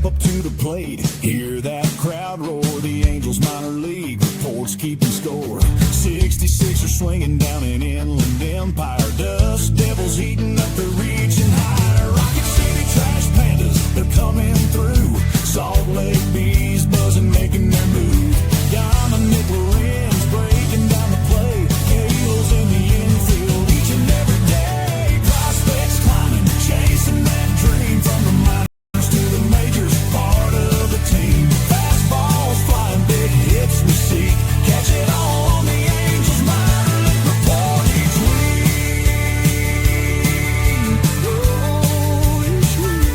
step up to the plate. Hear that crowd roar, the Angels minor league reports keeping score. 66 are swinging down in Inland Empire. Dust Devils heating up, they're reaching higher. Rocket City Trash Pandas, they're coming through. Salt Lake Bees buzzing, making their move. Diamond Nickel Wrens breaking down the play. Halos in the infield each and every day. Prospects climbing, chasing that dream. From the minors to the majors, part of the team. Fastballs flying, big hits we seek. Catch it all on the Angels minor league report each week. Oh, each week.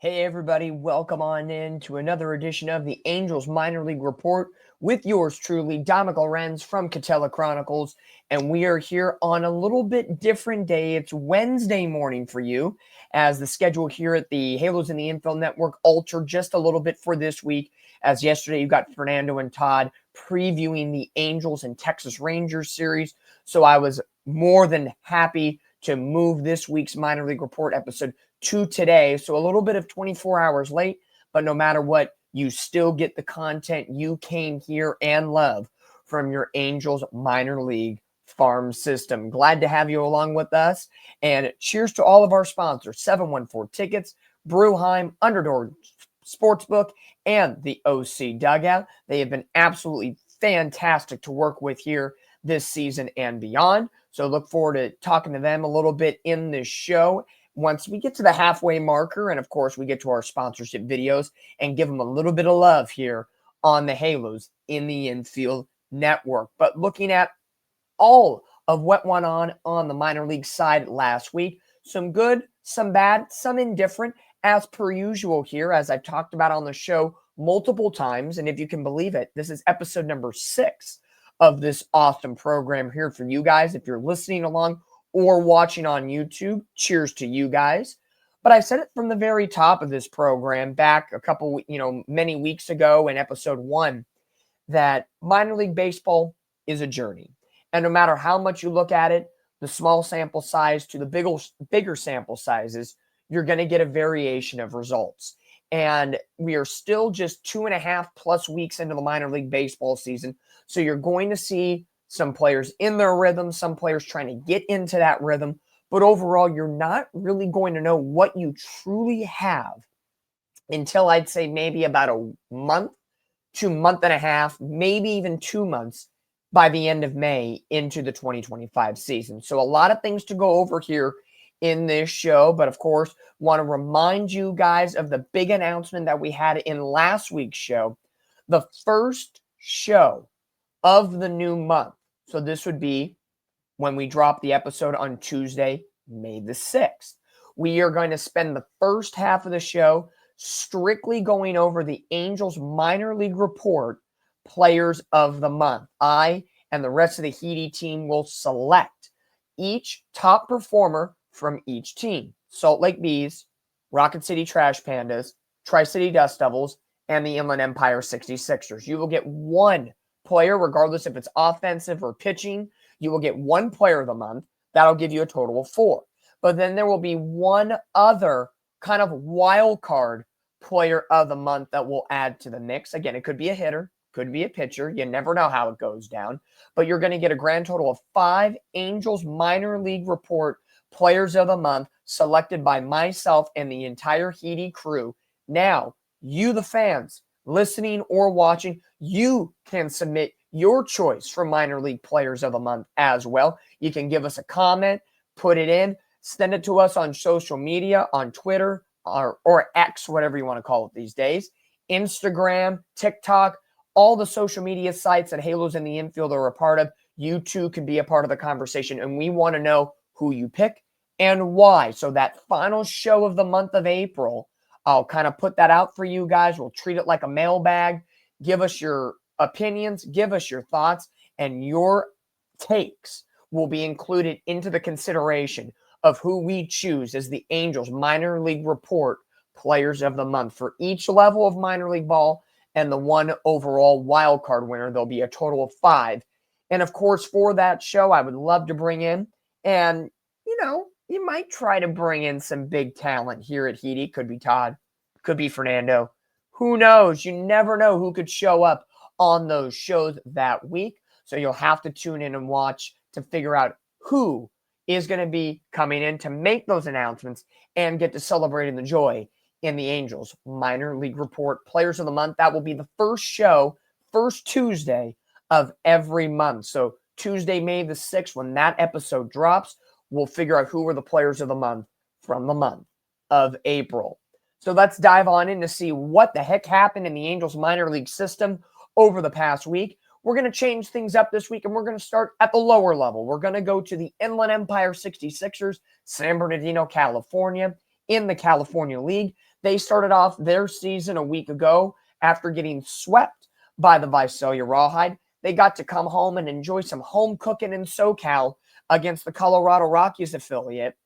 Hey everybody, welcome on in to another edition of the Angels Minor League Report with yours truly, Dominic Lorenz from Catella Chronicles, and we are here on a little bit different day. It's Wednesday morning for you, as the schedule here at the Halos in the Infield Network altered just a little bit for this week, as yesterday you got Fernando and Todd previewing the Angels and Texas Rangers series, so I was more than happy to move this week's Minor League Report episode to today. So a little bit of 24 hours late, but no matter what, you still get the content you came here and love from your Angels minor league farm system. Glad to have you along with us. And cheers to all of our sponsors, 714 Tickets, Brewheim, Underdog Sportsbook, and the OC Dugout. They have been absolutely fantastic to work with here this season and beyond. So look forward to talking to them a little bit in this show. Once we get to the halfway marker, and of course we get to our sponsorship videos and give them a little bit of love here on the Halos in the Infield Network. But looking at all of what went on the minor league side last week, some good, some bad, some indifferent, as per usual here, as I've talked about on the show multiple times. And if you can believe it, this is episode number 6 of this awesome program here for you guys. If you're listening along or watching on YouTube, cheers to you guys. But I said it from the very top of this program back a couple, many weeks ago in episode 1, that minor league baseball is a journey. And no matter how much you look at it, the small sample size to the bigger sample sizes, you're going to get a variation of results. And we are still just 2.5+ weeks into the minor league baseball season. So you're going to see some players in their rhythm, some players trying to get into that rhythm. But overall, you're not really going to know what you truly have until I'd say maybe about a month to month and a half, maybe even 2 months by the end of May into the 2025 season. So a lot of things to go over here in this show. But of course, want to remind you guys of the big announcement that we had in last week's show, the first show of the new month. So this would be when we drop the episode on Tuesday, May the 6th. We are going to spend the first half of the show strictly going over the Angels minor league report players of the month. I and the rest of the HITI team will select each top performer from each team. Salt Lake Bees, Rocket City Trash Pandas, Tri-City Dust Devils, and the Inland Empire 66ers. You will get one player, regardless if it's offensive or pitching. You will get one player of the month. That'll give you a total of 4. But then there will be one other kind of wild card player of the month that will add to the mix. Again, it could be a hitter, could be a pitcher. You never know how it goes down. But you're going to get a grand total of 5 Angels minor league report players of the month selected by myself and the entire HITI crew. Now, you, the fans, listening or watching, you can submit your choice for minor league players of the month as well. You can give us a comment, put it in, send it to us on social media, on Twitter or X, whatever you want to call it these days, Instagram, TikTok, all the social media sites that Halos in the Infield are a part of. You too can be a part of the conversation, and we want to know who you pick and why. So that final show of the month of April, I'll kind of put that out for you guys. We'll treat it like a mailbag. Give us your opinions, give us your thoughts, and your takes will be included into the consideration of who we choose as the Angels Minor League Report Players of the Month for each level of minor league ball and the one overall wild card winner. There'll be a total of 5. And of course, for that show, I would love to bring in, and you might try to bring in some big talent here at HITI. Could be Todd, could be Fernando. Who knows? You never know who could show up on those shows that week. So you'll have to tune in and watch to figure out who is going to be coming in to make those announcements and get to celebrating the joy in the Angels Minor League Report Players of the Month. That will be the first show, first Tuesday of every month. So Tuesday, May the 6th, when that episode drops, we'll figure out who are the Players of the Month from the month of April. So let's dive on in to see what the heck happened in the Angels minor league system over the past week. We're going to change things up this week, and we're going to start at the lower level. We're going to go to the Inland Empire 66ers, San Bernardino, California, in the California League. They started off their season a week ago after getting swept by the Visalia Rawhide. They got to come home and enjoy some home cooking in SoCal against the Colorado Rockies affiliate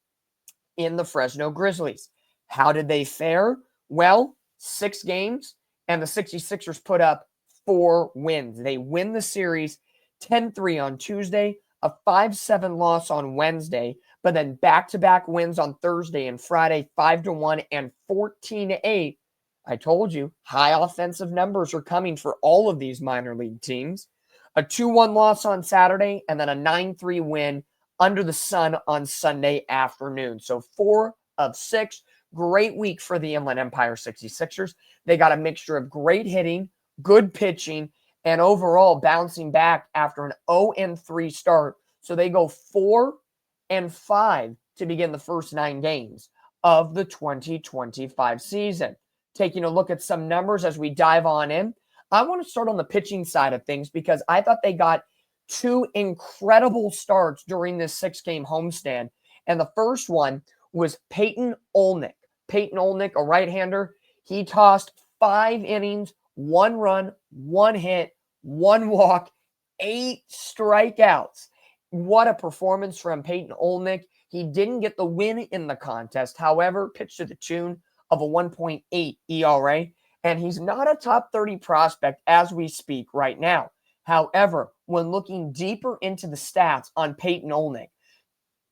in the Fresno Grizzlies. How did they fare? Well, 6 games, and the 66ers put up 4 wins. They win the series 10-3 on Tuesday, a 5-7 loss on Wednesday, but then back-to-back wins on Thursday and Friday, 5-1 and 14-8. I told you, high offensive numbers are coming for all of these minor league teams. A 2-1 loss on Saturday, and then a 9-3 win under the sun on Sunday afternoon. So 4 of 6. Great week for the Inland Empire 66ers. They got a mixture of great hitting, good pitching, and overall bouncing back after an 0-3 start. So they go 4-5 to begin the first 9 games of the 2025 season. Taking a look at some numbers as we dive on in, I want to start on the pitching side of things because I thought they got 2 incredible starts during this 6-game homestand. And the first one was Peyton Olnick. Peyton Olnick, a right-hander, he tossed 5 innings, 1 run, 1 hit, 1 walk, 8 strikeouts. What a performance from Peyton Olnick. He didn't get the win in the contest, however, pitched to the tune of a 1.8 ERA, and he's not a top 30 prospect as we speak right now. However, when looking deeper into the stats on Peyton Olnick,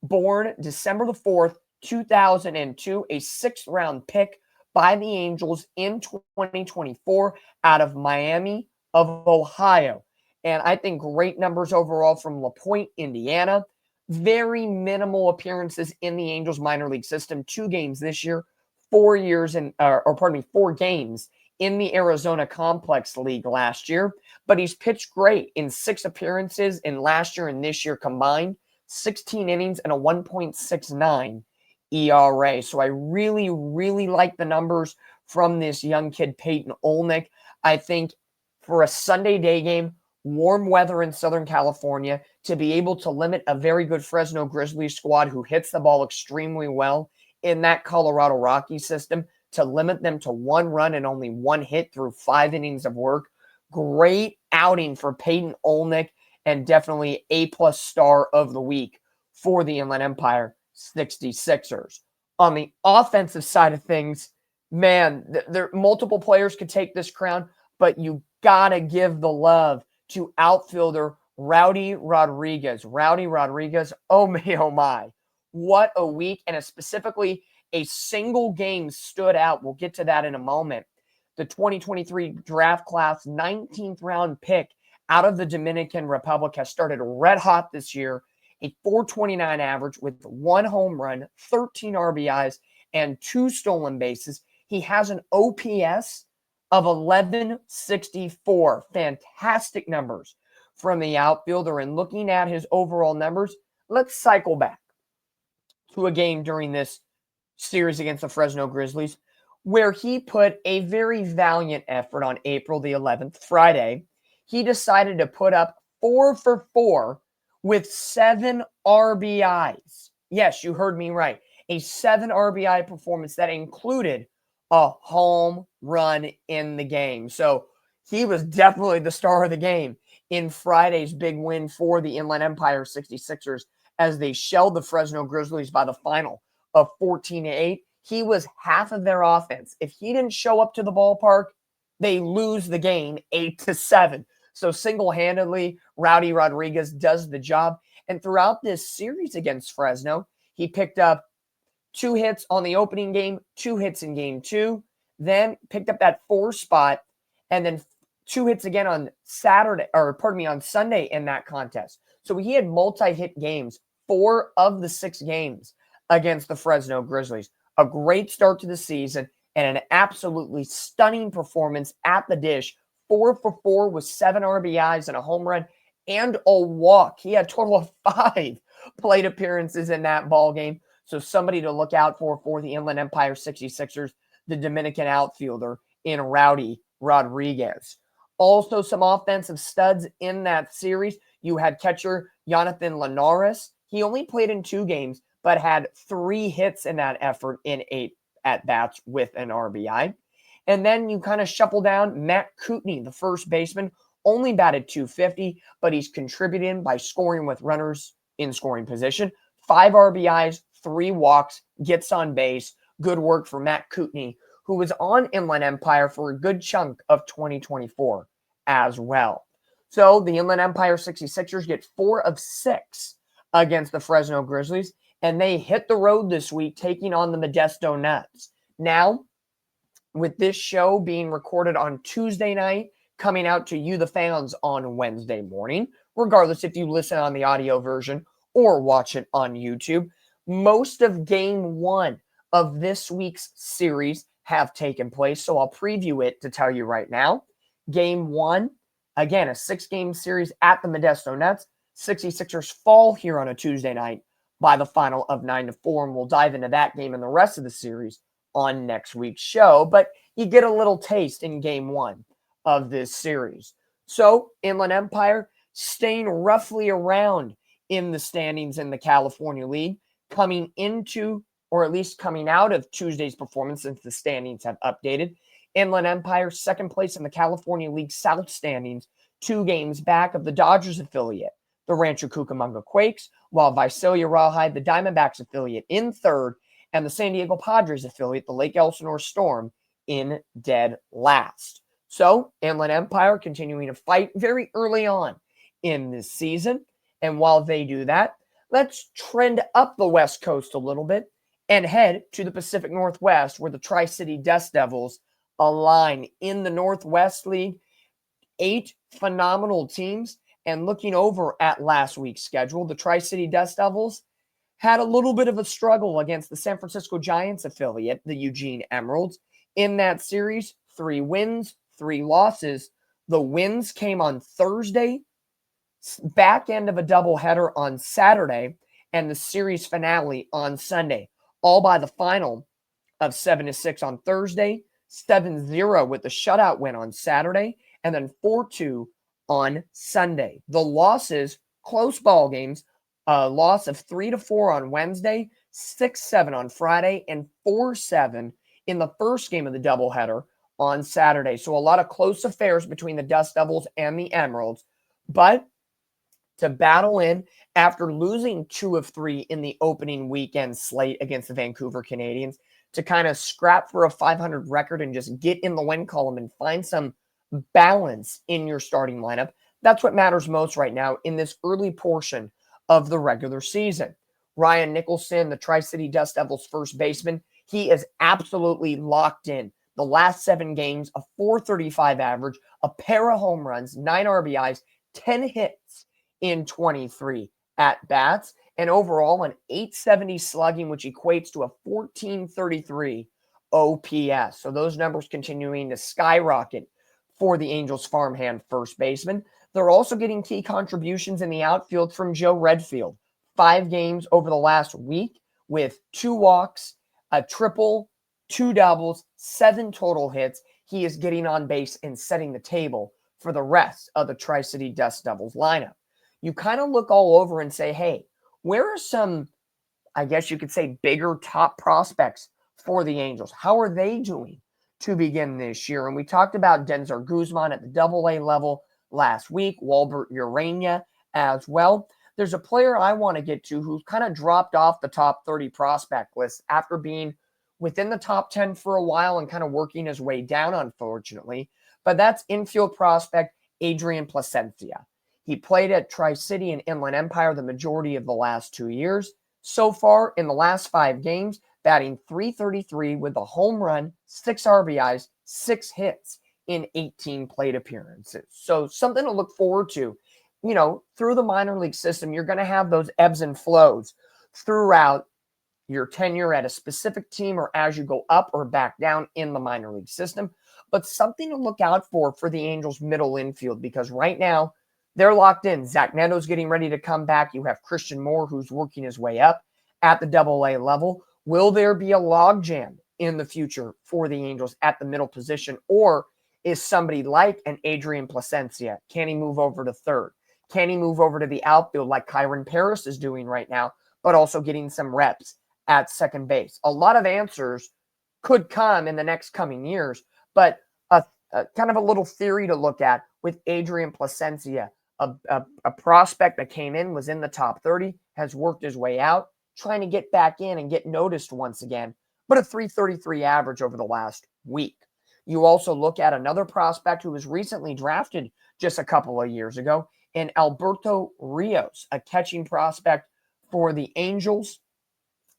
born December the 4th, 2002, a 6th-round pick by the Angels in 2024 out of Miami of Ohio. And I think great numbers overall from La Pointe, Indiana. Very minimal appearances in the Angels minor league system. 2 games this year, 4 games in the Arizona Complex League last year. But he's pitched great in 6 appearances in last year and this year combined, 16 innings and a 1.69 ERA. So I really, really like the numbers from this young kid, Peyton Olnick. I think for a Sunday day game, warm weather in Southern California, to be able to limit a very good Fresno Grizzlies squad who hits the ball extremely well in that Colorado Rockies system, to limit them to 1 run and only 1 hit through 5 innings of work. Great outing for Peyton Olnick, and definitely A+ star of the week for the Inland Empire 66ers. On the offensive side of things, man, there multiple players could take this crown, but you gotta give the love to outfielder Rowdy Rodriguez. Rowdy Rodriguez, oh my. What a week, and specifically a single game stood out. We'll get to that in a moment. The 2023 draft class 19th round pick out of the Dominican Republic has started red hot this year. A 4.29 average with 1 home run, 13 RBIs, and 2 stolen bases. He has an OPS of 1164. Fantastic numbers from the outfielder. And looking at his overall numbers, let's cycle back to a game during this series against the Fresno Grizzlies where he put a very valiant effort on April the 11th, Friday. He decided to put up 4 for 4 with 7 RBIs. Yes, you heard me right. A 7 RBI performance that included a home run in the game. So he was definitely the star of the game in Friday's big win for the Inland Empire 66ers as they shelled the Fresno Grizzlies by the final of 14-8. He was half of their offense. If he didn't show up to the ballpark, they lose the game 8-7. So single-handedly, Rowdy Rodriguez does the job. And throughout this series against Fresno, he picked up 2 hits on the opening game, 2 hits in game 2, then picked up that 4 spot, and then 2 hits again on on Sunday in that contest. So he had multi-hit games, 4 of the 6 games against the Fresno Grizzlies. A great start to the season and an absolutely stunning performance at the dish. 4 for 4 with 7 RBIs and a home run and a walk. He had a total of 5 plate appearances in that ball game. So somebody to look out for the Inland Empire 66ers, the Dominican outfielder in Rowdy Rodriguez. Also some offensive studs in that series. You had catcher Jonathan Linares. He only played in 2 games, but had 3 hits in that effort in 8 at-bats with an RBI. And then you kind of shuffle down Matt Kootenai, the first baseman, only batted .250, but he's contributing by scoring with runners in scoring position. 5 RBIs, 3 walks, gets on base. Good work for Matt Kootenai, who was on Inland Empire for a good chunk of 2024 as well. So the Inland Empire 66ers get 4 of 6 against the Fresno Grizzlies, and they hit the road this week taking on the Modesto Nuts. Now, with this show being recorded on Tuesday night, coming out to you, the fans, on Wednesday morning, regardless if you listen on the audio version or watch it on YouTube, most of game 1 of this week's series have taken place. So I'll preview it to tell you right now. Game 1, again, a 6-game series at the Modesto Nuts. 66ers fall here on a Tuesday night by the final of 9-4, and we'll dive into that game and the rest of the series on next week's show. But you get a little taste in game 1 of this series. So Inland Empire staying roughly around in the standings in the California League, coming into, or at least coming out of Tuesday's performance since the standings have updated. Inland Empire, second place in the California League South standings, 2 games back of the Dodgers affiliate, the Rancho Cucamonga Quakes, while Visalia Rawhide, the Diamondbacks affiliate, in third, and the San Diego Padres affiliate, the Lake Elsinore Storm, in dead last. So Inland Empire continuing to fight very early on in this season. And while they do that, let's trend up the West Coast a little bit and head to the Pacific Northwest, where the Tri-City Dust Devils align in the Northwest League. 8 phenomenal teams. And looking over at last week's schedule, the Tri-City Dust Devils had a little bit of a struggle against the San Francisco Giants affiliate, the Eugene Emeralds. In that series, 3 wins, 3 losses. The wins came on Thursday, back end of a doubleheader on Saturday, and the series finale on Sunday, all by the final of 7-6 on Thursday, 7-0 with the shutout win on Saturday, and then 4-2 on Sunday. The losses, close ball games, a loss of 3-4 on Wednesday, 6-7 on Friday, and 4-7 in the first game of the doubleheader on Saturday. So a lot of close affairs between the Dust Devils and the Emeralds, but to battle in after losing 2 of 3 in the opening weekend slate against the Vancouver Canadians, to kind of scrap for a 500 record and just get in the win column and find some balance in your starting lineup. That's what matters most right now in this early portion of the regular season. Ryan Nicholson, the Tri-City Dust Devils first baseman, he is absolutely locked in. The last 7 games, a .435 average, a pair of home runs, 9 RBIs, 10 hits in 23 at-bats, and overall an .870 slugging, which equates to a .1433 OPS. So those numbers continuing to skyrocket for the Angels farmhand first baseman. They're also getting key contributions in the outfield from Joe Redfield. 5 games over the last week with 2 walks, a triple, 2 doubles, 7 total hits. He is getting on base and setting the table for the rest of the Tri-City Dust Devils lineup. You kind of look all over and say, hey, where are some, I guess you could say, bigger top prospects for the Angels? How are they doing to begin this year? And we talked about Denzer Guzman at the AA level last week, Walbert Urania as well. there's a player I want to get to who's kind of dropped off the top 30 prospect list after being within the top 10 for a while and kind of working his way down, unfortunately. But that's infield prospect Adrian Placencia. He played at Tri-City and Inland Empire the majority of the last 2 years. So far, in the last 5 games, batting .333 with a home run, 6 RBIs, 6 hits in 18 plate appearances. So something to look forward to. You know, through the minor league system, you're going to have those ebbs and flows throughout your tenure at a specific team or as you go up or back down in the minor league system. But something to look out for the Angels middle infield, because right now they're locked in. Zach Neto's getting ready to come back. You have Christian Moore, who's working his way up at the AA level. Will there be a logjam in the future for the Angels at the middle position? Or is somebody like an Adrian Placencia, can he move over to third? Can he move over to the outfield like Kyron Paris is doing right now, but also getting some reps at second base? A lot of answers could come in the next coming years, but a kind of a little theory to look at with Adrian Placencia, a prospect that came in, was in the top 30, has worked his way out, trying to get back in and get noticed once again, but a .333 average over the last week. You also look at another prospect who was recently drafted just a couple of years ago in Alberto Rios, a catching prospect for the Angels.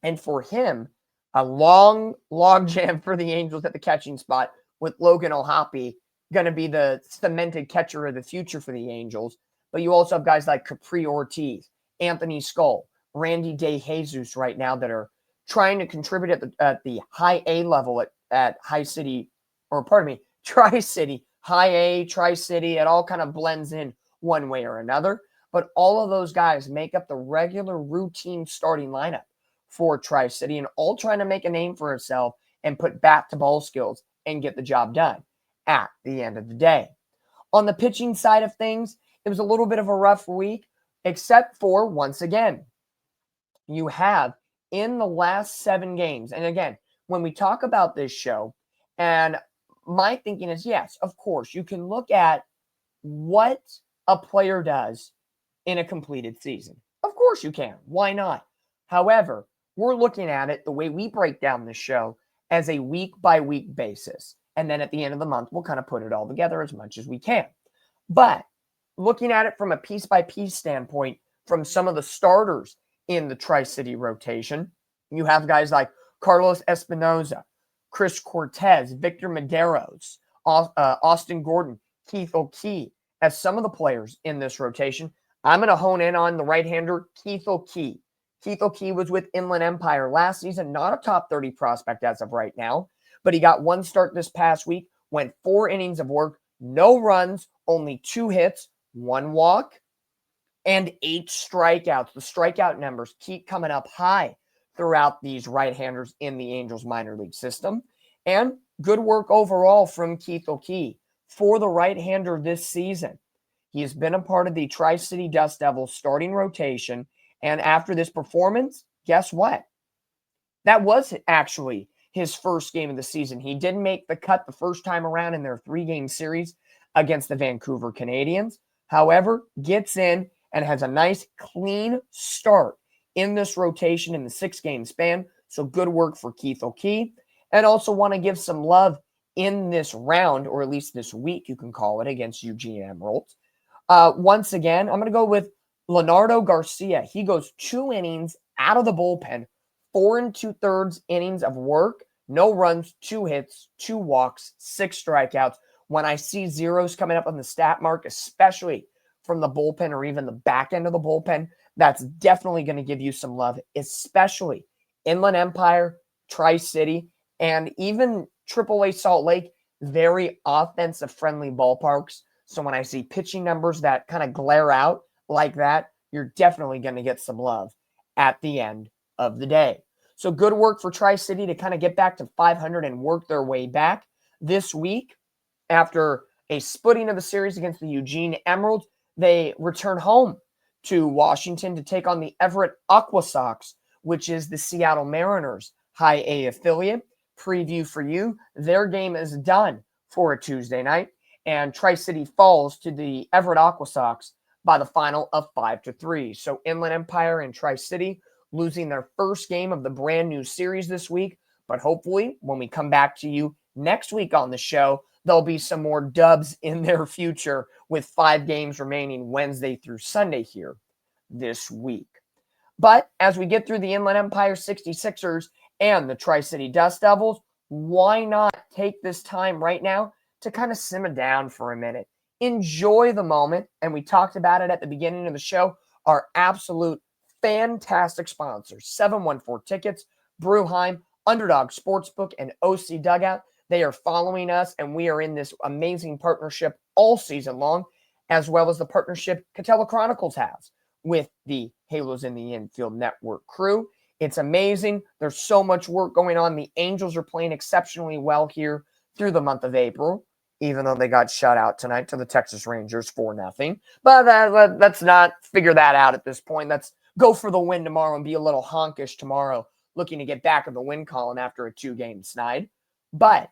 And for him, a long logjam for the Angels at the catching spot with Logan O'Hoppe going to be the cemented catcher of the future for the Angels. But you also have guys like Capri Ortiz, Anthony Skull, Randy De Jesus right now that are trying to contribute at the high A level at Tri-City, high A, Tri-City. It all kind of blends in one way or another. But all of those guys make up the regular routine starting lineup for Tri-City and all trying to make a name for itself and put bat-to-ball skills and get the job done at the end of the day. On the pitching side of things, it was a little bit of a rough week, except for, once again, you have in the last 7 games, and again, when we talk about this show, and my thinking is, yes, of course, you can look at what a player does in a completed season. Of course you can. Why not? However, we're looking at it the way we break down this show as a week-by-week basis. And then at the end of the month, we'll kind of put it all together as much as we can. But looking at it from a piece-by-piece standpoint, from some of the starters in the Tri-City rotation, you have guys like Carlos Espinoza, Chris Cortez, Victor Medeiros, Austin Gordon, Keith O'Key as some of the players in this rotation. I'm going to hone in on the right-hander, Keith O'Key. Keith O'Key was with Inland Empire last season, not a top 30 prospect as of right now, but he got 1 start this past week, went 4 innings of work, no runs, only 2 hits, 1 walk, and 8 strikeouts. The strikeout numbers keep coming up high throughout these right-handers in the Angels minor league system. And good work overall from Keith O'Key for the right-hander this season. He has been a part of the Tri-City Dust Devils starting rotation. And after this performance, guess what? That was actually his first game of the season. He didn't make the cut the first time around in their 3-game series against the Vancouver Canadians. However, gets in and has a nice, clean start in this rotation in the 6-game span. So good work for Keith O'Key. And also want to give some love in this round, or at least this week, you can call it, against Eugene Emeralds. Once again, I'm going to go with Leonardo Garcia. He goes 2 innings out of the bullpen, 4 2/3 innings of work, no runs, 2 hits, 2 walks, 6 strikeouts. When I see zeros coming up on the stat mark, especially from the bullpen or even the back end of the bullpen, that's definitely going to give you some love, especially Inland Empire, Tri-City, and even AAA Salt Lake, very offensive-friendly ballparks. So when I see pitching numbers that kind of glare out like that, you're definitely going to get some love at the end of the day. So good work for Tri-City to kind of get back to 500 and work their way back this week. After a splitting of the series against the Eugene Emeralds, they return home to Washington to take on the Everett Aqua Sox, which is the Seattle Mariners High A affiliate. Preview for you, their game is done for a Tuesday night, and Tri-City falls to the Everett Aqua Sox by the final of 5-3. So Inland Empire and Tri-City losing their first game of the brand new series this week. But hopefully, when we come back to you next week on the show, there'll be some more dubs in their future with 5 games remaining Wednesday through Sunday here this week. But as we get through the Inland Empire 66ers and the Tri-City Dust Devils, why not take this time right now to kind of simmer down for a minute? Enjoy the moment. And we talked about it at the beginning of the show. Our absolute fantastic sponsors, 714 Tickets, Bruheim, Underdog Sportsbook, and OC Dugout. They are following us, and we are in this amazing partnership all season long, as well as the partnership Catella Chronicles has with the Halos in the Infield Network crew. It's amazing. There's so much work going on. The Angels are playing exceptionally well here through the month of April, even though they got shut out tonight to the Texas Rangers 4-0. But let's not figure that out at this point. Let's go for the win tomorrow and be a little honkish tomorrow, looking to get back in the win column after a 2-game snide. But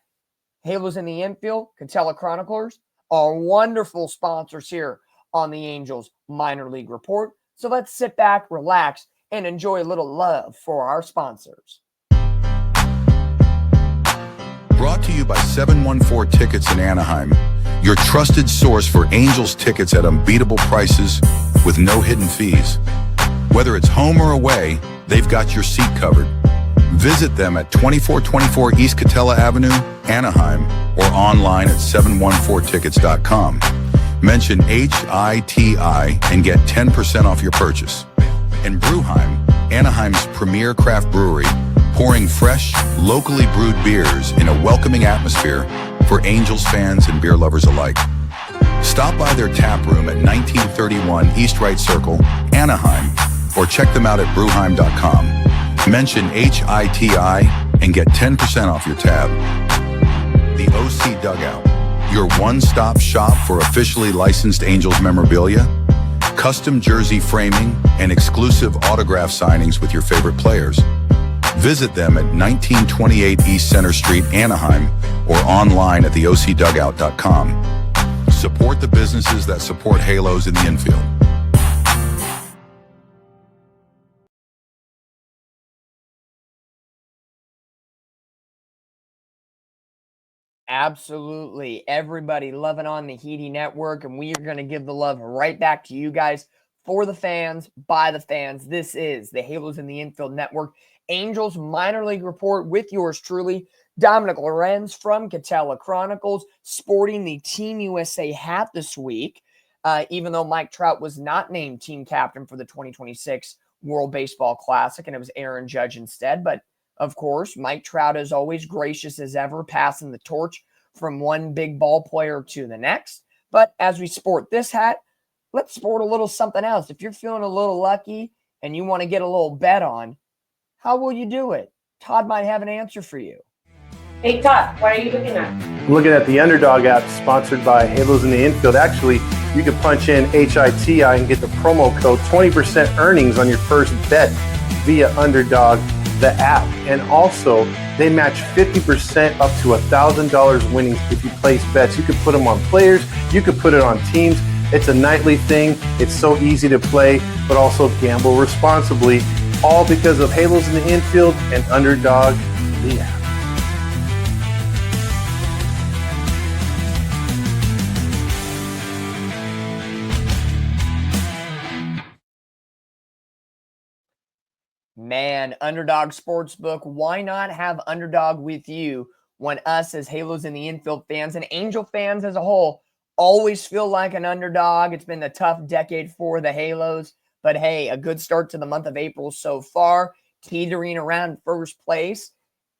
Halos in the Infield, Catella Chroniclers are wonderful sponsors here on the Angels Minor League Report. So let's sit back, relax, and enjoy a little love for our sponsors. Brought to you by 714 Tickets in Anaheim, your trusted source for Angels tickets at unbeatable prices with no hidden fees. Whether it's home or away, they've got your seat covered. Visit them at 2424 East Catella Avenue, Anaheim, or online at 714tickets.com. Mention HITI and get 10% off your purchase. And Bruheim, Anaheim's premier craft brewery, pouring fresh, locally brewed beers in a welcoming atmosphere for Angels fans and beer lovers alike. Stop by their tap room at 1931 East Wright Circle, Anaheim, or check them out at bruheim.com. Mention HITI and get 10% off your tab. The OC Dugout, your one-stop shop for officially licensed Angels memorabilia, custom jersey framing, and exclusive autograph signings with your favorite players. Visit them at 1928 East Center Street, Anaheim, or online at theocdugout.com. Support the businesses that support Halos in the Infield. Absolutely. Everybody loving on the HITI network, and we are going to give the love right back to you guys for the fans, by the fans. This is the Halos in the Infield Network Angels Minor League Report with yours truly, Dominic Lorenz from Catella Chronicles, sporting the Team USA hat this week, even though Mike Trout was not named team captain for the 2026 World Baseball Classic, and it was Aaron Judge instead. But of course, Mike Trout is always gracious as ever, passing the torch from one big ball player to the next. But as we sport this hat, let's sport a little something else. If you're feeling a little lucky and you want to get a little bet on, how will you do it? Todd might have an answer for you. Hey Todd, what are you looking at? I'm looking at the Underdog app sponsored by Halos in the Infield. Actually, you can punch in HITI and get the promo code 20% earnings on your first bet via Underdog, the app. And also, they match 50% up to $1,000 winnings if you place bets. You could put them on players, you could put it on teams. It's a nightly thing. It's so easy to play, but also gamble responsibly. All because of Halos in the Infield and Underdog, the app. Man, Underdog Sportsbook, why not have Underdog with you when us as Halos in the Infield fans and Angel fans as a whole always feel like an underdog? It's been a tough decade for the Halos, but hey, a good start to the month of April so far, teetering around first place.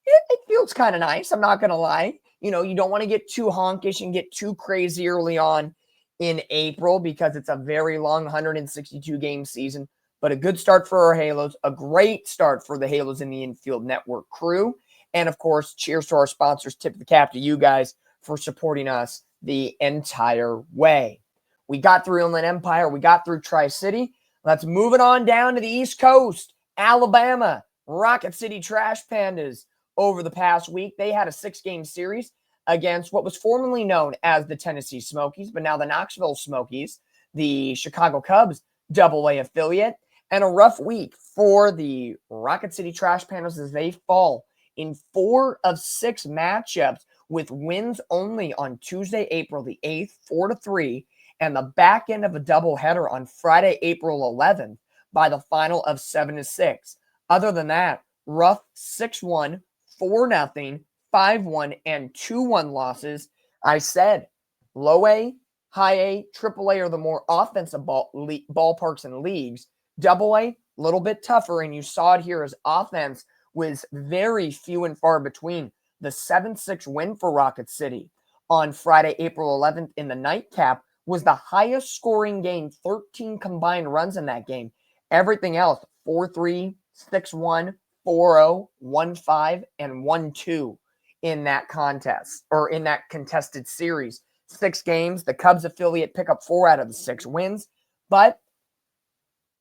It feels kind of nice, I'm not going to lie. You know, you don't want to get too honkish and get too crazy early on in April because it's a very long 162-game season. But a good start for our Halos, a great start for the Halos in the Infield Network crew. And of course, cheers to our sponsors. Tip of the cap to you guys for supporting us the entire way. We got through Inland Empire. We got through Tri-City. Let's move it on down to the East Coast. Alabama, Rocket City Trash Pandas. Over the past week, they had a 6-game series against what was formerly known as the Tennessee Smokies, but now the Knoxville Smokies. the Chicago Cubs Double-A affiliate, and a rough week for the Rocket City Trash Pandas as they fall in 4 of 6 matchups with wins only on Tuesday, April the 8th, 4-3, and the back end of a doubleheader on Friday, April 11th by the final of 7-6. Other than that, rough 6-1, 4-0, 5-1, and 2-1 losses. I said low A, high A, triple A are the more offensive ballparks and leagues. Double A, a little bit tougher, and you saw it here as offense was very few and far between. The 7-6 win for Rocket City on Friday, April 11th in the nightcap was the highest scoring game, 13 combined runs in that game. Everything else, 4-3, 6-1, 4-0, 1-5, and 1-2 in that contest or in that contested series. 6 games, the Cubs affiliate pick up 4 out of the 6 wins. But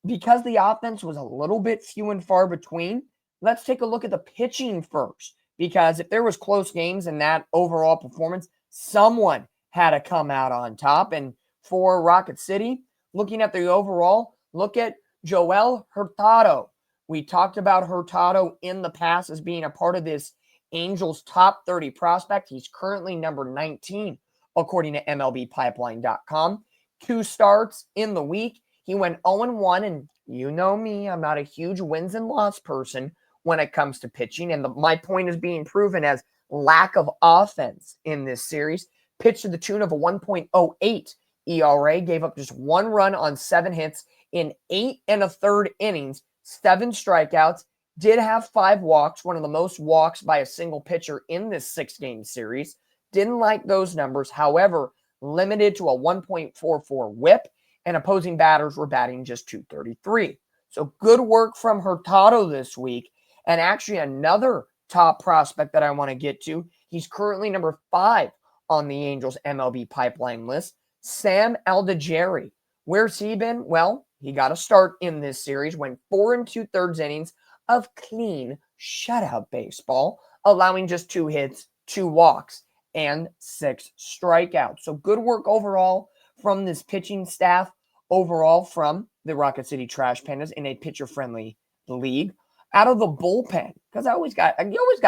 because the offense was a little bit few and far between, let's take a look at the pitching first. Because if there was close games in that overall performance, someone had to come out on top. And for Rocket City, looking at the overall, look at Joel Hurtado. We talked about Hurtado in the past as being a part of this Angels top 30 prospect. He's currently number 19, according to MLBpipeline.com. 2 starts in the week. He went 0-1, and you know me, I'm not a huge wins and loss person when it comes to pitching, and my point is being proven as lack of offense in this series. Pitched to the tune of a 1.08 ERA, gave up just 1 run on 7 hits in 8 1/3 innings, 7 strikeouts, did have 5 walks, one of the most walks by a single pitcher in this 6-game series. Didn't like those numbers, however, limited to a 1.44 whip, and opposing batters were batting just .233. So good work from Hurtado this week. And actually another top prospect that I want to get to, he's currently number 5 on the Angels MLB pipeline list, Sam Aldegeri. Where's he been? Well, he got a start in this series, went 4 2/3 innings of clean shutout baseball, allowing just 2 hits, 2 walks, and 6 strikeouts. So good work overall from this pitching staff, overall from the Rocket City Trash Pandas in a pitcher-friendly league. Out of the bullpen, because you always got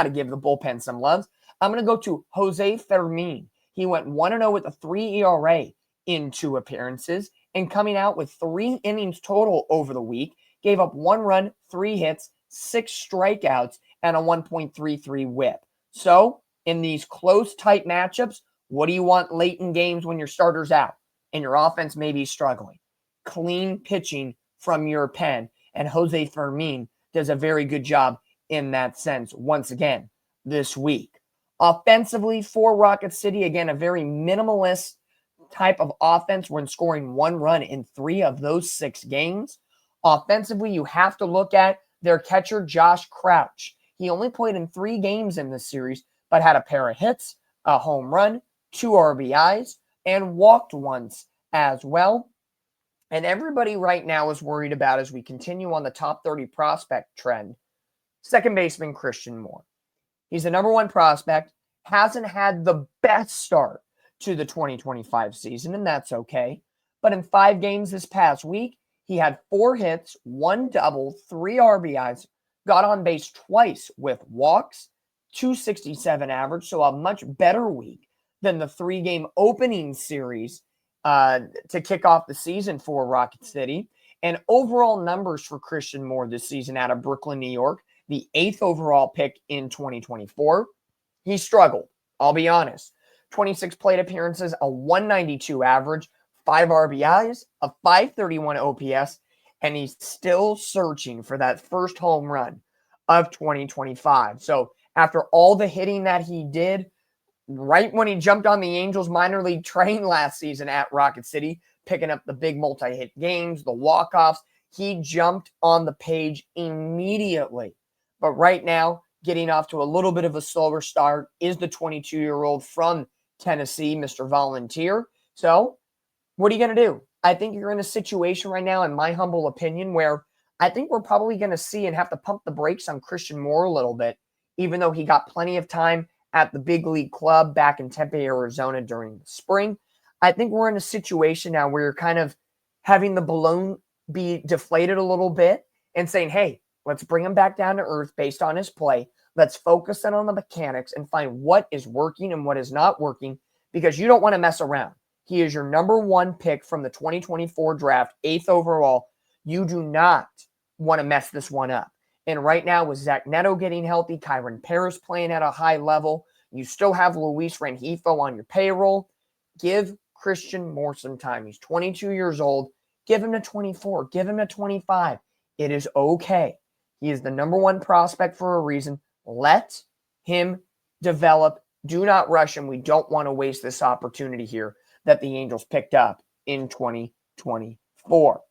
to give the bullpen some love. I'm going to go to Jose Fermin. He went 1-0 with a 3 ERA in 2 appearances and coming out with 3 innings total over the week. Gave up 1 run, 3 hits, 6 strikeouts, and a 1.33 whip. So in these close, tight matchups, what do you want late in games when your starter's out and your offense may be struggling? Clean pitching from your pen, and Jose Fermin does a very good job in that sense once again this week. Offensively for Rocket City, again, a very minimalist type of offense when scoring 1 run in 3 of those 6 games. Offensively, you have to look at their catcher, Josh Crouch. He only played in 3 games in this series, but had a pair of hits, a home run, 2 RBIs, and walked once as well. And everybody right now is worried about, as we continue on the top 30 prospect trend, second baseman Christian Moore. He's the number 1 prospect, hasn't had the best start to the 2025 season, and that's okay. But in 5 games this past week, he had 4 hits, 1 double, 3 RBIs, got on base twice with walks, 267 average, so a much better week than the 3-game opening series to kick off the season for Rocket City. And overall numbers for Christian Moore this season out of Brooklyn, New York, the 8th overall pick in 2024. He struggled, I'll be honest. 26 plate appearances, a 192 average, 5 RBIs, a 531 OPS, and he's still searching for that first home run of 2025. So after all the hitting that he did, right when he jumped on the Angels minor league train last season at Rocket City, picking up the big multi-hit games, the walk-offs, he jumped on the page immediately. But right now, getting off to a little bit of a slower start is the 22-year-old from Tennessee, Mr. Volunteer. So what are you going to do? I think you're in a situation right now, in my humble opinion, where I think we're probably going to see and have to pump the brakes on Christian Moore a little bit, even though he got plenty of time at the big league club back in Tempe, Arizona during the spring. I think we're in a situation now where you're kind of having the balloon be deflated a little bit and saying, hey, let's bring him back down to earth based on his play. Let's focus in on the mechanics and find what is working and what is not working, because you don't want to mess around. He is your number one pick from the 2024 draft, 8th overall. You do not want to mess this one up. And right now, with Zach Neto getting healthy, Kyron Paris playing at a high level, you still have Luis Rengifo on your payroll. Give Christian Moore some time. He's 22 years old. Give him to 24. Give him to 25. It is okay. He is the number one prospect for a reason. Let him develop. Do not rush him. We don't want to waste this opportunity here that the Angels picked up in 2024.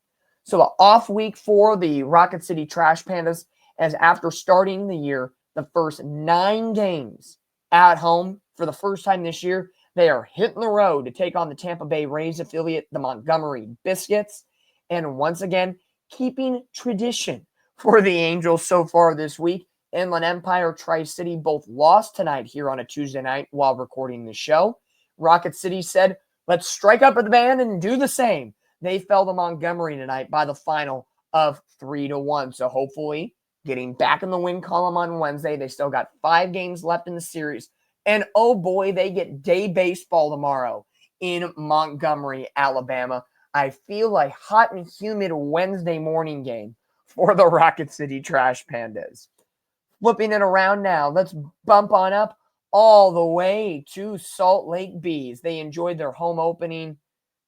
So an off week for the Rocket City Trash Pandas, as after starting the year, the first 9 games at home for the first time this year, they are hitting the road to take on the Tampa Bay Rays affiliate, the Montgomery Biscuits. And once again, keeping tradition for the Angels so far this week. Inland Empire, Tri-City both lost tonight here on a Tuesday night while recording the show. Rocket City said, let's strike up at the band and do the same. They fell to Montgomery tonight by the final of 3-1. So hopefully getting back in the win column on Wednesday. They still got 5 games left in the series. And oh boy, they get day baseball tomorrow in Montgomery, Alabama. I feel a hot and humid Wednesday morning game for the Rocket City Trash Pandas. Flipping it around now, let's bump on up all the way to Salt Lake Bees. They enjoyed their home opening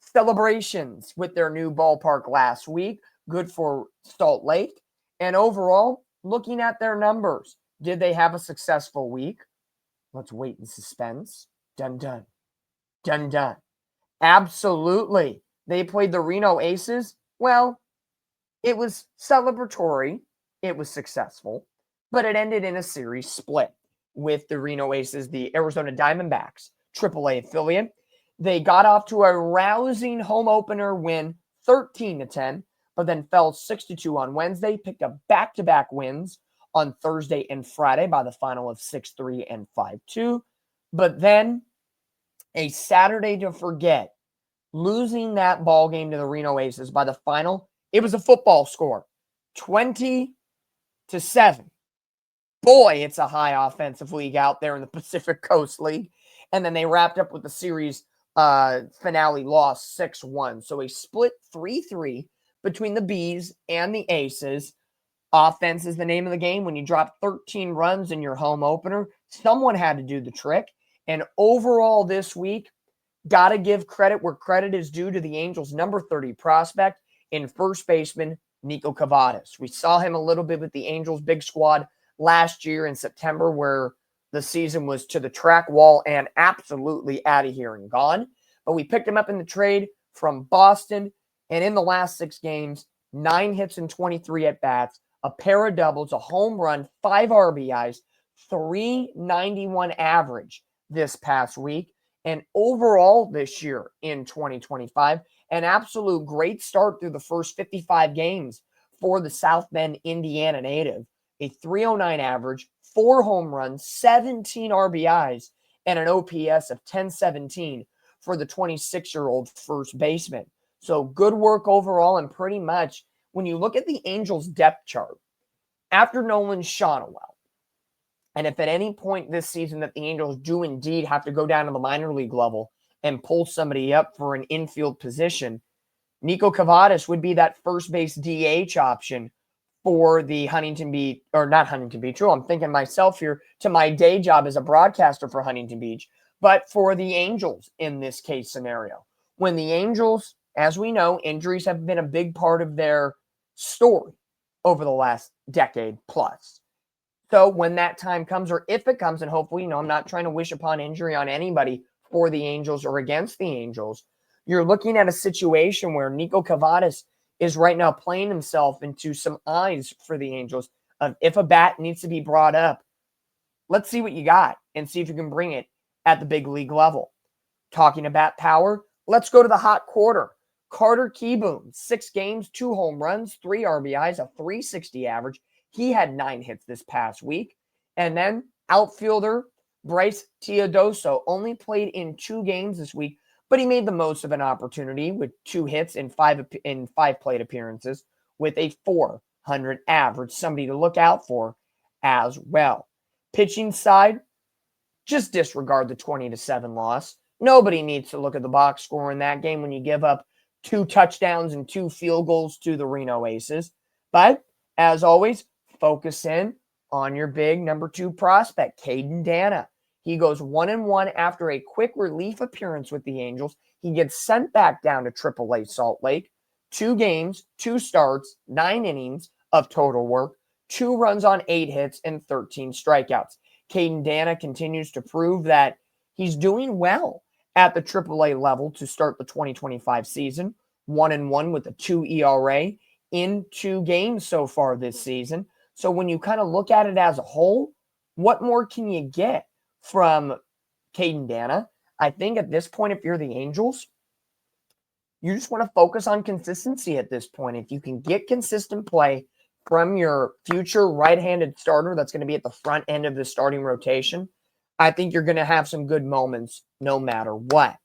celebrations with their new ballpark last week. Good for Salt Lake. And overall, looking at their numbers, did they have a successful week? Let's wait in suspense. Dun, dun. Dun, dun. Absolutely. They played the Reno Aces. Well, it was celebratory. It was successful. But it ended in a series split with the Reno Aces, the Arizona Diamondbacks, AAA affiliate. They got off to a rousing home opener win, 13-10, but then fell 6-2 on Wednesday, picked up back-to-back wins on Thursday and Friday by the final of 6-3 and 5-2. But then a Saturday to forget, losing that ball game to the Reno Aces by the final. It was a football score, 20-7. Boy, it's a high offensive league out there in the Pacific Coast League. And then they wrapped up with the series finale loss 6-1. So a split 3-3 between the Bees and the Aces. Offense is the name of the game. When you drop 13 runs in your home opener, someone had to do the trick. And overall this week, got to give credit where credit is due to the Angels' number 30 prospect in first baseman Nico Cavadas. We saw him a little bit with the Angels' big squad last year in September, where the season was to the track wall and absolutely out of here and gone. But we picked him up in the trade from Boston, and in the last 6 games, 9 hits and 23 at-bats, a pair of doubles, a home run, 5 RBIs, 391 average this past week. And overall this year in 2025, an absolute great start through the first 55 games for the South Bend, Indiana native. A 309 average, 4 home runs, 17 RBIs, and an OPS of 1017 for the 26-year-old first baseman. So good work overall, and pretty much when you look at the Angels' depth chart, after Nolan Shonowell, and if at any point this season that the Angels do indeed have to go down to the minor league level and pull somebody up for an infield position, Nico Cavadas would be that first base DH option for the Huntington Beach, or not Huntington Beach. Oh, I'm thinking myself here to my day job as a broadcaster for Huntington Beach, but for the Angels in this case scenario. When the Angels, as we know, injuries have been a big part of their story over the last decade plus. So when that time comes, or if it comes, and hopefully, I'm not trying to wish upon injury on anybody for the Angels or against the Angels, you're looking at a situation where Nico Cavadas is right now playing himself into some eyes for the Angels of if a bat needs to be brought up, let's see what you got and see if you can bring it at the big league level. Talking about power, let's go to the hot quarter. Carter Kieboom, 6 games, 2 home runs, 3 RBIs, a 360 average. He had 9 hits this past week. And then outfielder Bryce Teodoso only played in 2 games this week, but he made the most of an opportunity with 2 hits in 5 plate appearances with a .400 average, somebody to look out for as well. Pitching side, just disregard the 20-7 loss. Nobody needs to look at the box score in that game when you give up 2 touchdowns and 2 field goals to the Reno Aces. But as always, focus in on your big number 2 prospect, Caden Dana. He goes 1-1 after a quick relief appearance with the Angels. He gets sent back down to AAA Salt Lake. 2 games, 2 starts, 9 innings of total work, 2 runs on 8 hits, and 13 strikeouts. Caden Dana continues to prove that he's doing well at the AAA level to start the 2025 season. 1-1 with a 2 ERA in 2 games so far this season. So when you kind of look at it as a whole, what more can you get from Caden Dana? I think at this point, if you're the Angels, you just want to focus on consistency at this point. If you can get consistent play from your future right-handed starter that's going to be at the front end of the starting rotation, I think you're going to have some good moments no matter what.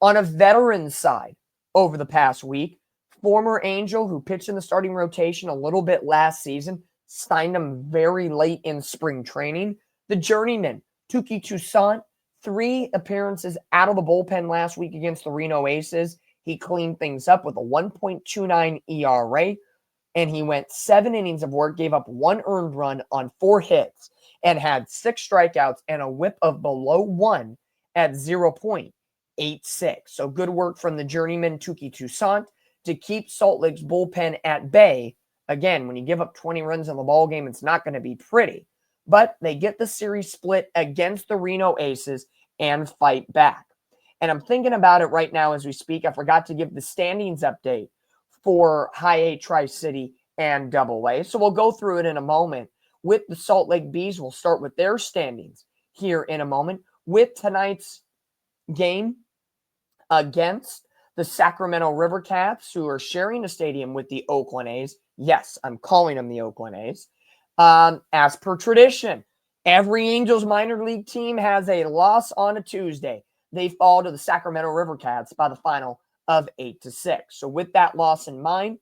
On a veteran side, over the past week, former Angel who pitched in the starting rotation a little bit last season, signed him very late in spring training. The journeyman, Touki Toussaint, 3 appearances out of the bullpen last week against the Reno Aces. He cleaned things up with a 1.29 ERA, and he went 7 innings of work, gave up 1 earned run on 4 hits, and had 6 strikeouts and a whip of below 1 at 0.86. So good work from the journeyman Touki Toussaint to keep Salt Lake's bullpen at bay. Again, when you give up 20 runs in the ball game, it's not going to be pretty. But they get the series split against the Reno Aces and fight back. And I'm thinking about it right now as we speak. I forgot to give the standings update for High A, Tri-City, and Double A. So we'll go through it in a moment. With the Salt Lake Bees, we'll start with their standings here in a moment. With tonight's game against the Sacramento River Cats, who are sharing a stadium with the Oakland A's. Yes, I'm calling them the Oakland A's. As per tradition, every Angels minor league team has a loss on a Tuesday. They fall to the Sacramento River Cats by the final of 8-6. So with that loss in mind,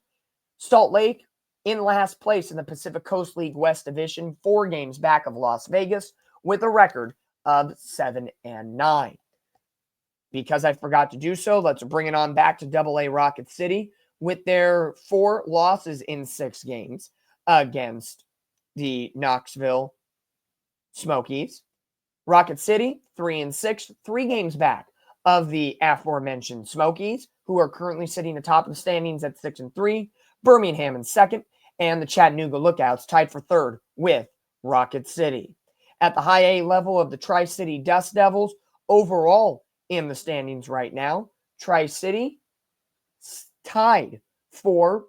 Salt Lake in last place in the Pacific Coast League West Division, 4 games back of Las Vegas with a record of 7-9. Because I forgot to do so, let's bring it on back to Double-A Rocket City with their 4 losses in 6 games against the Knoxville Smokies. Rocket City, 3-6, 3 games back of the aforementioned Smokies, who are currently sitting atop of the standings at 6-3. Birmingham in second, and the Chattanooga Lookouts tied for third with Rocket City. At the High A level of the Tri-City Dust Devils, overall in the standings right now, Tri-City tied for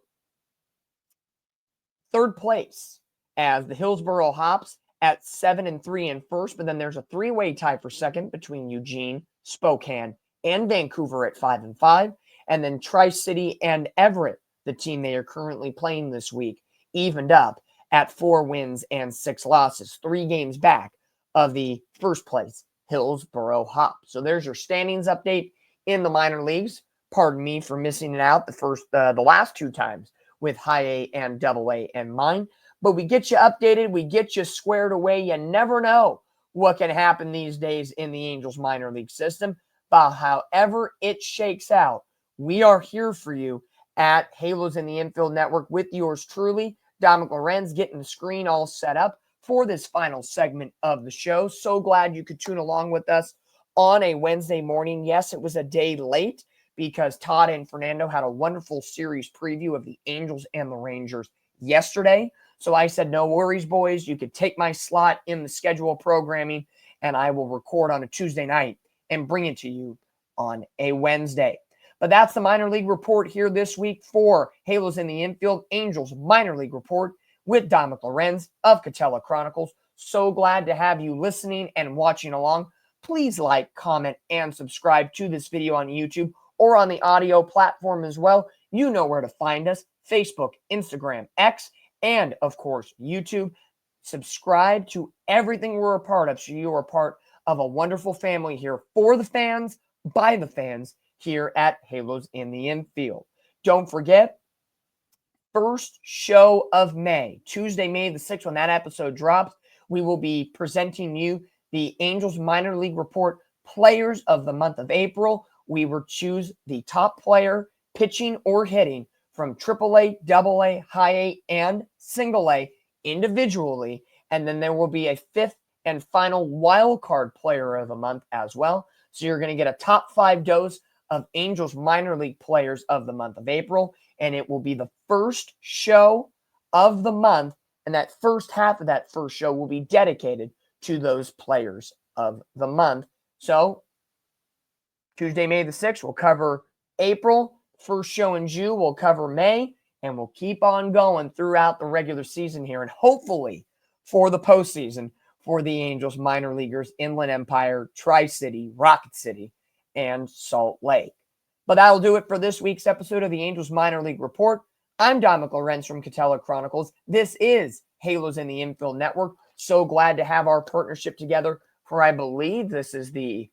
third place as the Hillsboro Hops at 7-3 in first, but then there's a 3-way tie for second between Eugene, Spokane, and Vancouver at 5-5, and then Tri-City and Everett, the team they are currently playing this week, evened up at 4 wins and 6 losses, 3 games back of the first place Hillsboro Hops. So there's your standings update in the minor leagues. Pardon me for missing it out the last 2 times with High A and Double A in mind. But we get you updated, we get you squared away. You never know what can happen these days in the Angels minor league system. But however it shakes out, we are here for you at Halos in the Infield Network with yours truly, Dominic Lorenz, getting the screen all set up for this final segment of the show. So glad you could tune along with us on a Wednesday morning. Yes, it was a day late because Todd and Fernando had a wonderful series preview of the Angels and the Rangers yesterday. So I said, no worries, boys. You could take my slot in the schedule programming, and I will record on a Tuesday night and bring it to you on a Wednesday. But that's the minor league report here this week for Halos in the Infield, Angels minor league report with Dominic Lorenz of Catella Chronicles. So glad to have you listening and watching along. Please like, comment, and subscribe to this video on YouTube or on the audio platform as well. You know where to find us: Facebook, Instagram, X, and of course, YouTube. Subscribe to everything we're a part of so you are part of a wonderful family here for the fans, by the fans here at Halos in the Infield. Don't forget, first show of May, Tuesday, May the 6th, when that episode drops, we will be presenting you the Angels Minor League Report Players of the month of April. We will choose the top player, pitching or hitting, from AAA, AA, High A, and Single A individually. And then there will be a fifth and final wild card player of the month as well. So you're going to get a top 5 dose of Angels Minor League Players of the month of April. And it will be the first show of the month. And that first half of that first show will be dedicated to those players of the month. So Tuesday, May the 6th, we'll cover April. First show in June, we'll cover May, and we'll keep on going throughout the regular season here, and hopefully for the postseason for the Angels minor leaguers, Inland Empire, Tri-City, Rocket City, and Salt Lake. But that'll do it for this week's episode of the Angels Minor League Report. I'm Dominic Lorenz from Catella Chronicles. This is Halos in the Infield Network. So glad to have our partnership together for, I believe this is the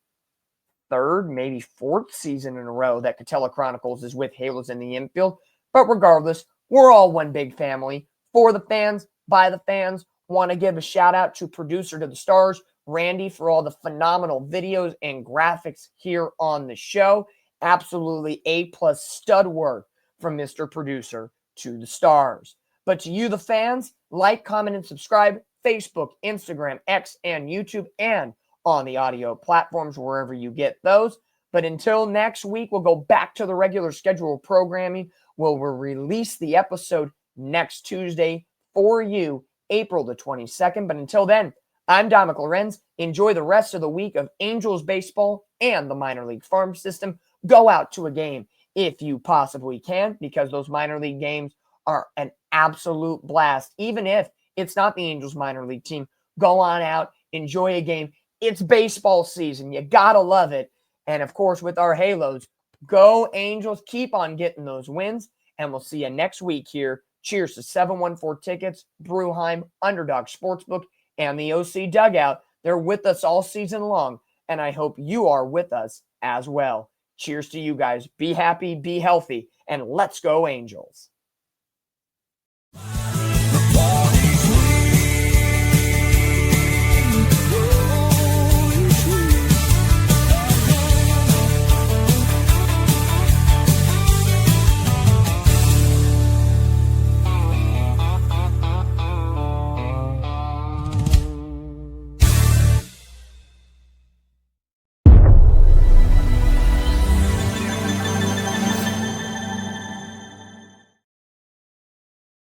third, maybe fourth season in a row that Catella Chronicles is with Halos in the Infield. But regardless, we're all one big family. For the fans, by the fans. Want to give a shout out to producer to the stars, Randy, for all the phenomenal videos and graphics here on the show. Absolutely A+ stud work from Mr. Producer to the stars. But to you, the fans, like, comment, and subscribe. Facebook, Instagram, X, and YouTube, and on the audio platforms, wherever you get those. But until next week, we'll go back to the regular schedule programming. We'll release the episode next Tuesday for you, April the 22nd. But until then, I'm Dominic Lorenz. Enjoy the rest of the week of Angels baseball and the minor league farm system. Go out to a game if you possibly can, because those minor league games are an absolute blast. Even if it's not the Angels minor league team, go on out, enjoy a game. It's baseball season. You gotta love it. And of course, with our Halos, go Angels. Keep on getting those wins. And we'll see you next week here. Cheers to 714 Tickets, Brewheim, Underdog Sportsbook, and the OC Dugout. They're with us all season long. And I hope you are with us as well. Cheers to you guys. Be happy, be healthy, and let's go Angels.